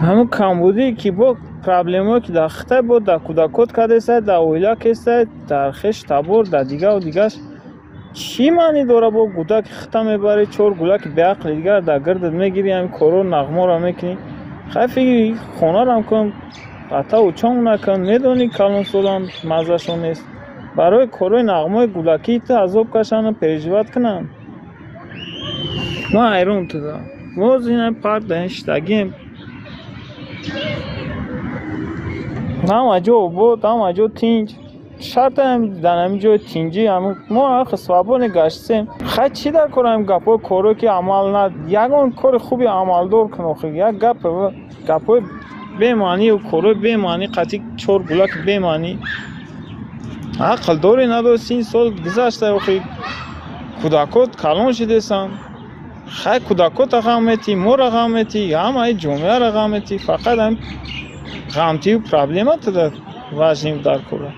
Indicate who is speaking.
Speaker 1: همون کمبودی که با پرابلم‌ها که در خطه بود در کودکات کرده است در اویلا کسته در خش تبور در دیگه و دیگهش چی معنی داره با کودک خطه میبری چور گلک به عقل دیگر در گردت میگیری همین کارو نغمه را میکنی خیلی فکری خونه را کن قطع و چون نکن میدونی کلون سولان مزهشون نیست برای کارو نغمه گلکی تا عذاب کشن و پریجوت کنن ما ایرون تو دا موز این پرد دنشتگیم هم اجو بود هم اجو تینج شرط هم در همینجا تینجی هم ما اخ سوابون گشتیم خیلی چی در کنم گپو کارو که عمل ند یکون کار خوبی عمل دور کنو خیلی یک گپو بیمانی و کارو بیمانی قطعی چور گلک بیمانی عقل دوری ندار 3 سال گذشته و خیلی کودکات کلون شده سن خیلی کودکات غمتی مور غمتی همه جمعه غمتی فقط هم غمتی و پرابلمات در وجنیم در کره